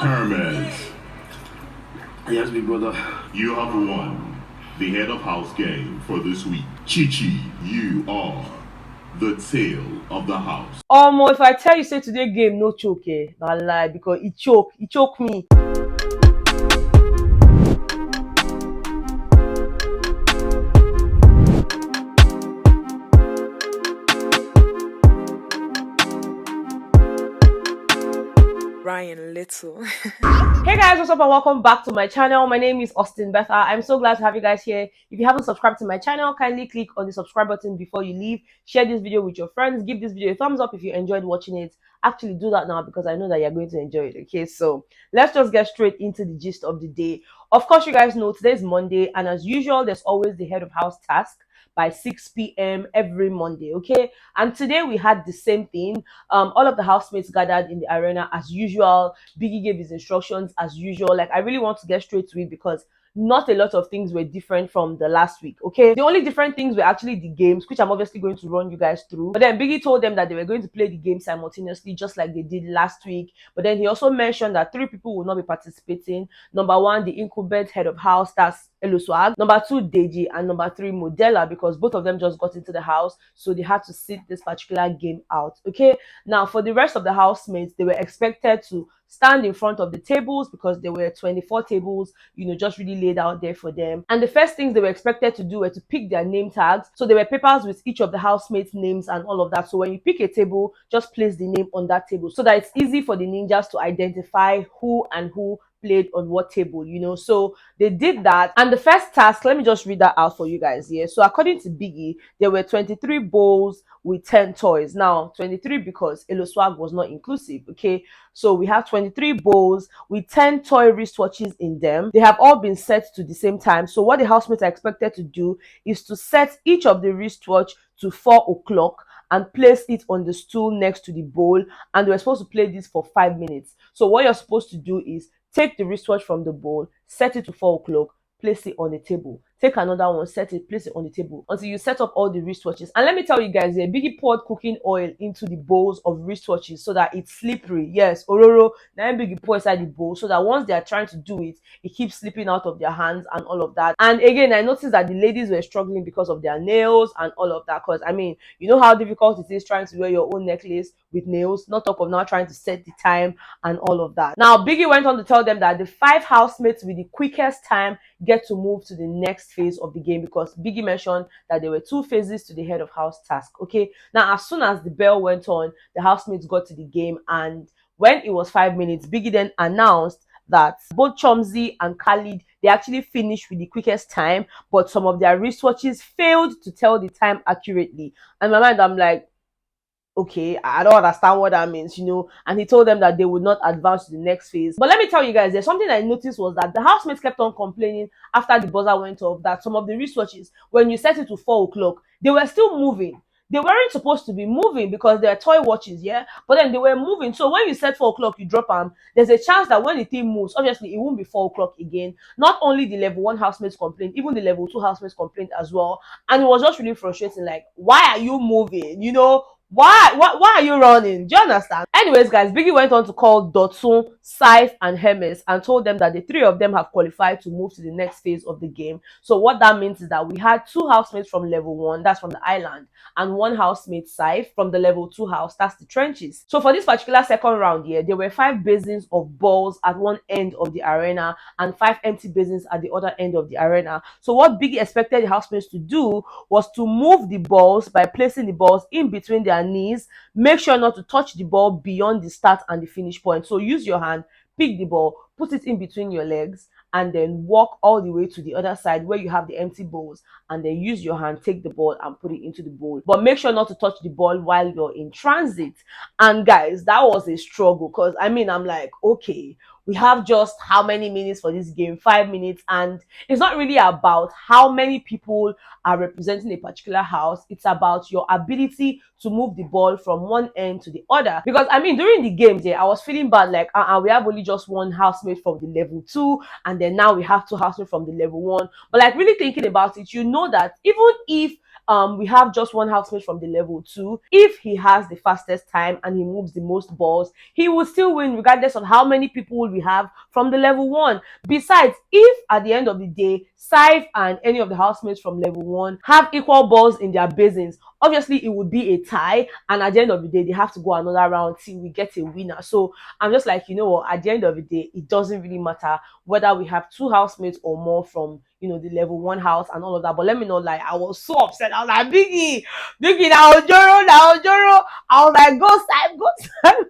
Hermès, Yes, big brother. you have won the head of house game for this week. Chichi, you are the tail of the house. If I tell you say today game no choke, na lie because it choke me. Ryan Little. Hey guys, what's up and welcome back to my channel. My name is Austin Betha. I'm so glad to have you guys here. If you haven't subscribed to my channel, kindly click on the subscribe button before you leave. Share this video with your friends. Give this video a thumbs up if you enjoyed watching it. Actually do that now because I know that you're going to enjoy it. Okay, so let's just get straight into the gist of the day. Of course, you guys know today's Monday, and as usual, there's always the head of house task by 6 p.m. every Monday. Okay, and today we had the same thing. All of the housemates gathered in the arena as usual. Biggie gave his instructions as usual. Like, I really want to get straight to it because not a lot of things were different from the last week. Okay, the only different things were actually the games, which I'm obviously going to run you guys through. But then Biggie told them that they were going to play the game simultaneously, just like they did last week. But then he also mentioned that 3 people will not be participating. Number 1, the incumbent head of house, that's Swag. Number 2, Deji, and number 3, Modella, because both of them just got into the house, so they had to sit this particular game out. Okay, now for the rest of the housemates, they were expected to stand in front of the tables because there were 24 tables, just really laid out there for them. And the first things they were expected to do were to pick their name tags. So there were papers with each of the housemates' names and all of that. So when you pick a table, just place the name on that table so that it's easy for the ninjas to identify who and who played on what table, so they did that. And the first task, let me just read that out for you guys here. So according to Biggie, there were 23 bowls with 10 toys. Now 23 because Swag was not inclusive. Okay, so we have 23 bowls with 10 toy wristwatches in them. They have all been set to the same time. So what the housemates are expected to do is to set each of the wristwatch to 4 o'clock and place it on the stool next to the bowl, and they were supposed to play this for 5 minutes. So what you're supposed to do is take the wristwatch from the bowl, set it to 4 o'clock, place it on the table. Take another one, set it, place it on the table until you set up all the wristwatches. And let me tell you guys, Biggie poured cooking oil into the bowls of wristwatches so that it's slippery. Yes, Ororo, now Biggie pour inside the bowl so that once they are trying to do it, it keeps slipping out of their hands and all of that. And again, I noticed that the ladies were struggling because of their nails and all of that. Because, I mean, you know how difficult it is trying to wear your own necklace with nails, not talk of now trying to set the time and all of that. Now, Biggie went on to tell them that the 5 housemates with the quickest time get to move to the next phase of the game, because Biggie mentioned that there were 2 phases to the head of house task. Okay, now as soon as the bell went on, the housemates got to the game, and when it was 5 minutes, Biggie then announced that both Chomzy and Khalid, they actually finished with the quickest time, but some of their wristwatches failed to tell the time accurately. And in my mind, I'm like, okay, I don't understand what that means, and he told them that they would not advance to the next phase. But let me tell you guys, there's something I noticed was that the housemates kept on complaining after the buzzer went off that some of the wristwatches, when you set it to 4 o'clock, they were still moving. They weren't supposed to be moving because they're toy watches, yeah? But then they were moving. So when you set 4 o'clock, you drop them, there's a chance that when the thing moves, obviously it won't be 4 o'clock again. Not only the level 1 housemates complained, even the level 2 housemates complained as well. And it was just really frustrating. Like, why are you moving? Why are you running? Do you understand? Anyways, guys, Biggie went on to call Dotun, Saif, and Hermès and told them that the 3 of them have qualified to move to the next phase of the game. So what that means is that we had 2 housemates from level 1, that's from the island, and 1 housemate, Saif, from the level 2 house, that's the trenches. So for this particular second round here, there were 5 basins of balls at one end of the arena and 5 empty basins at the other end of the arena. So what Biggie expected the housemates to do was to move the balls by placing the balls in between their knees. Make sure not to touch the ball beyond the start and the finish point. So use your hand, pick the ball, put it in between your legs, and then walk all the way to the other side where you have the empty bowls, and then use your hand, take the ball and put it into the bowl. But make sure not to touch the ball while you're in transit. And guys, that was a struggle because I'm like, okay, we have just how many minutes for this game? 5 minutes. And it's not really about how many people are representing a particular house. It's about your ability to move the ball from one end to the other. Because during the game there, I was feeling bad, like we have only just 1 housemate from the level 2, and then now we have 2 housemates from the level 1. But like really thinking about it, that even if we have just one housemate from the level 2. If he has the fastest time and he moves the most balls, he will still win regardless of how many people we have from the level 1. Besides, if at the end of the day, Saif and any of the housemates from level 1 have equal balls in their basins, obviously it would be a tie, and at the end of the day, they have to go another round till we get a winner. So I'm just like, you know what, at the end of the day, it doesn't really matter whether we have 2 housemates or more from, you know, the level 1 house and all of that. But let me not lie, I was so upset. I was like, Biggie, now Ojoro. I was like, go Saif.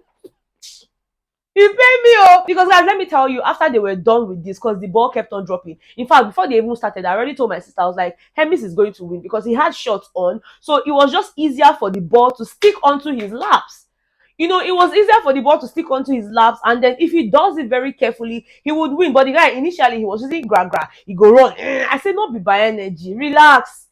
He paid me off. Because guys, let me tell you, after they were done with this, because the ball kept on dropping. In fact, before they even started, I already told my sister, I was like, Hermes is going to win because he had shots on. So it was just easier for the ball to stick onto his laps. You know, it was easier for the ball to stick onto his laps, and then if he does it very carefully, he would win. But the guy, initially, he was using gra. He go run. I said, not be by energy. Relax.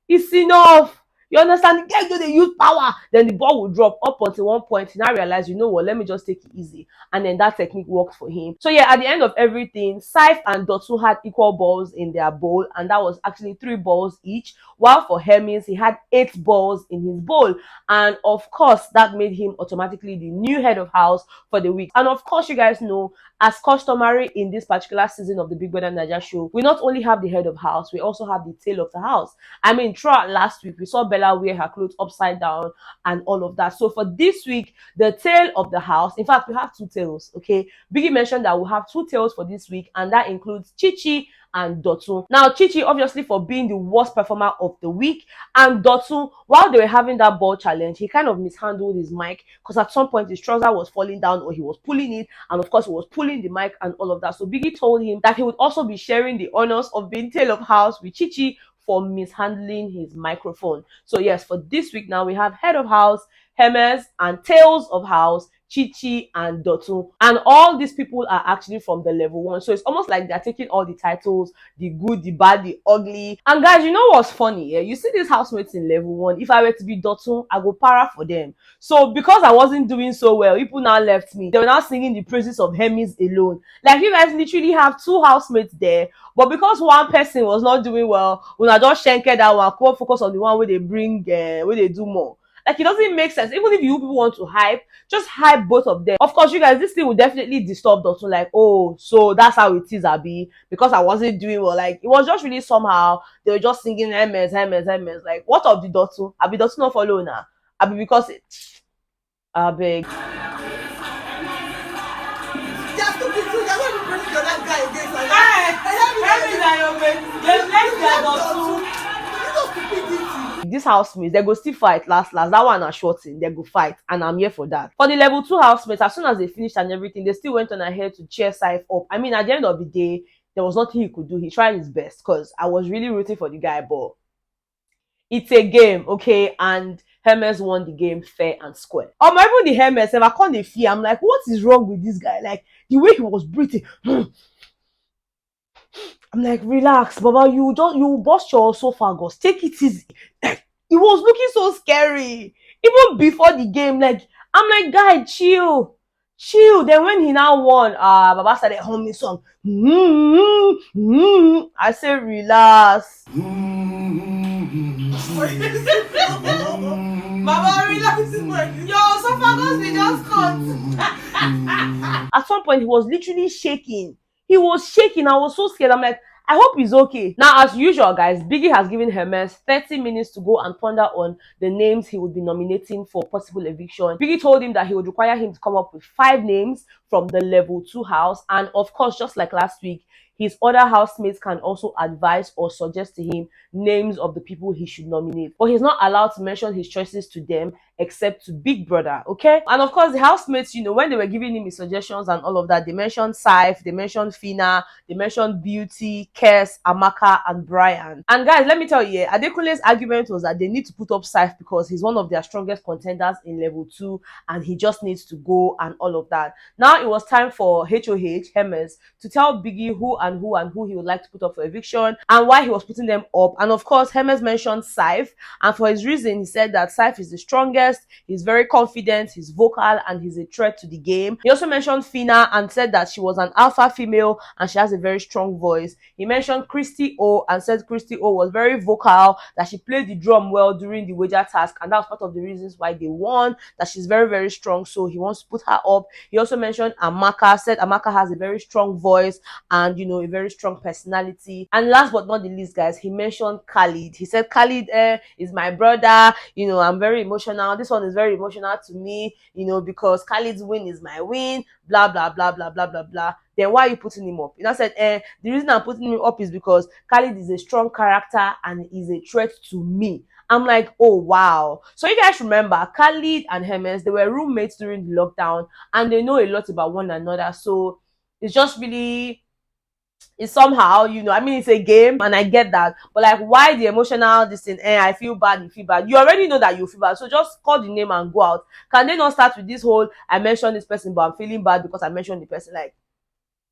It's enough. You understand? The guy they use power, then the ball will drop up until one point. He now realize, you know what, let me just take it easy. And then that technique worked for him. So yeah, at the end of everything, Saif and Dotun had equal balls in their bowl, and that was actually 3 balls each. While for Hermes, he had 8 balls in his bowl. And of course, that made him automatically the new head of house for the week. And of course, you guys know, as customary in this particular season of the Big Brother Naija show, we not only have the head of house, we also have the tail of the house. I mean, throughout last week, we saw Bella wear her clothes upside down and all of that. So for this week, the tail of the house, in fact, we have 2 tails, okay? Biggie mentioned that we'll have 2 tails for this week, and that includes Chichi and Dotun. Now, Chichi, obviously, for being the worst performer of the week, and Dotun, while they were having that ball challenge, he kind of mishandled his mic because at some point his trouser was falling down or he was pulling it, and of course he was pulling the mic and all of that. So Biggie told him that he would also be sharing the honors of being tail of house with Chichi for mishandling his microphone. So yes, for this week now we have head of house, Hermes, and tails of house, Chichi and Dotun. And all these people are actually from the level 1. So it's almost like they're taking all the titles, the good, the bad, the ugly. And guys, you know what's funny? Yeah? You see these housemates in level 1. If I were to be Dotun, I go para for them. So because I wasn't doing so well, people now left me. They were now singing the praises of Hermes alone. Like, you guys literally have 2 housemates there. But because one person was not doing well, when I just shanked that one, go focus on the one where they bring, where they do more. Like, it doesn't make sense. Even if you people want to hype, just hype both of them. Of course, you guys, this thing will definitely disturb Dotun. Like, oh, so that's how it is, Abi. Because I wasn't doing well. Like, it was just really somehow, they were just singing Hermes. Like, what of the Dotun? Abi Dotun not follow now. Abi because it... I beg. This housemates, they go still fight last. That one are shorting, they go fight, and I'm here for that. For the level 2 housemates, as soon as they finished and everything, they still went on ahead to cheer Saif up. I mean, at the end of the day, there was nothing he could do. He tried his best because I was really rooting for the guy, but it's a game, okay? And Hermes won the game fair and square. Or even the Hermes, if I call the fear, I'm like, what is wrong with this guy? Like, the way he was breathing. I'm like, relax, Baba, you bust your esophagus. Take it easy. It was looking so scary. Even before the game, like, I'm like, guy, chill. Then when he now won, Baba started humming song. I said, relax. Baba, relax. Your esophagus we just cut. At some point, he was literally shaking. He was shaking. I was so scared. I'm like, I hope he's okay. Now, as usual, guys, Biggie has given Hermes 30 minutes to go and ponder on the names he would be nominating for possible eviction. Biggie told him that he would require him to come up with 5 names from the level 2 house. And of course, just like last week, his other housemates can also advise or suggest to him names of the people he should nominate. But he's not allowed to mention his choices to them except to Big Brother, okay? And of course, the housemates, you know, when they were giving him his suggestions and all of that, they mentioned Saif, they mentioned Fina, they mentioned Beauty, Kes, Amaka, and Brian. And guys, let me tell you, Adekunle's argument was that they need to put up Saif because he's one of their strongest contenders in level 2 and he just needs to go and all of that. Now it was time for HOH, Hermes, to tell Biggie who and who he would like to put up for eviction and why he was putting them up. And of course, Hermes mentioned Saif, and for his reason, he said that Saif is the strongest, he's very confident, he's vocal, and he's a threat to the game. He also mentioned Fina and said that she was an alpha female and she has a very strong voice. He mentioned Christy O and said Christy O was very vocal, that she played the drum well during the wager task, and that was part of the reasons why they won, that she's very, very strong, so he wants to put her up. He also mentioned Amaka, said Amaka has a very strong voice and, you know, a very strong personality. And last but not the least, guys, he mentioned Khalid. He said Khalid is my brother, you know, I'm very emotional, this one is very emotional to me, you know, because Khalid's win is my win, blah blah blah blah blah blah blah. Then why are you putting him up? You know, said the reason I'm putting him up is because Khalid is a strong character and is a threat to me. I'm like, oh wow. So you guys remember Khalid and Hermes, they were roommates during the lockdown and they know a lot about one another. So it's just really, it's somehow, you know, I mean, it's a game and I get that, but like, why the emotional this thing? I feel bad, you feel bad. You already know that you feel bad, so just call the name and go out. Can they not start with this whole I mentioned this person but I'm feeling bad because I mentioned the person? Like,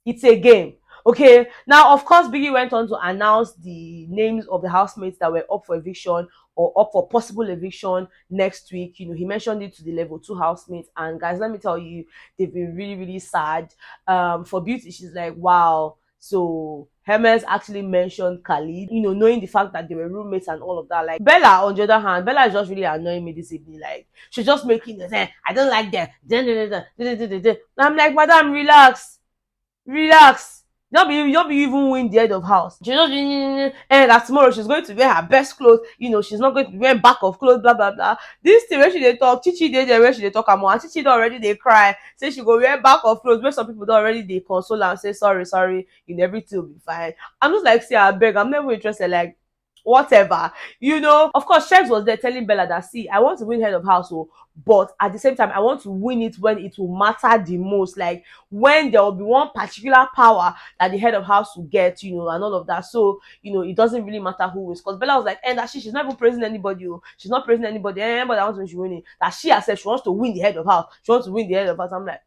it's a game. Okay, now of course Biggie went on to announce the names of the housemates that were up for eviction or up for possible eviction next week. You know, he mentioned it to the level 2 housemates, and guys, let me tell you, they've been really, really sad. For Beauty, she's like, wow, so Hermes actually mentioned Khalid, you know, knowing the fact that they were roommates and all of that. Like Bella, on the other hand, Bella is just really annoying me this evening. Like, she's just making the I don't like them. I'm like, madam, relax. Don't be even win the head of house. She just and that tomorrow she's going to wear her best clothes. You know, she's not going to wear back of clothes, blah blah blah. This thing where she they talk, Chichi they there where she they talk more. And Chichi already they cry. Say she go wear back of clothes. Where some people don't already they console and say sorry, you know, everything will be fine. I'm just like, see, I beg, I'm never interested. Like, whatever, you know. Of course, Shex was there telling Bella that, see, I want to win head of household, but at the same time I want to win it when it will matter the most, like when there will be one particular power that the head of house will get, you know, and all of that. So, you know, it doesn't really matter who wins, because Bella was like, and that she's not even praising anybody, she's not praising anybody, but I want to win, she winning, that she herself, she wants to win the head of house, she wants to win the head of house. I'm like,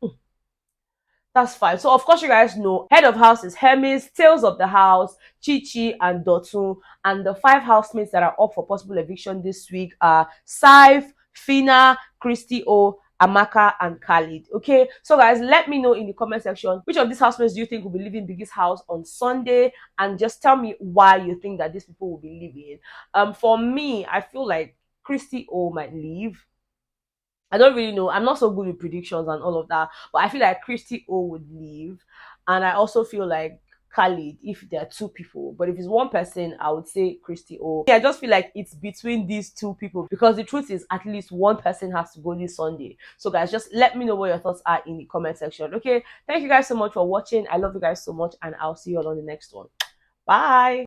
that's fine. So of course you guys know head of house is Hermes, tails of the house, Chichi and Dotun, and the 5 housemates that are up for possible eviction this week are Saif, Fina, Christy O, Amaka, and Khalid. Okay, so guys, let me know in the comment section which of these housemates do you think will be leaving Biggie's house on Sunday, and just tell me why you think that these people will be leaving. For me, I feel like Christy O might leave. I don't really know. I'm not so good with predictions and all of that, but I feel like Christy O would leave, and I also feel like Khalid if there are 2 people. But if it's 1 person, I would say Christy O. I just feel like it's between these 2 people, because the truth is at least 1 person has to go this Sunday. So guys, just let me know what your thoughts are in the comment section. Okay, thank you guys so much for watching. I love you guys so much, and I'll see you all on the next one. Bye.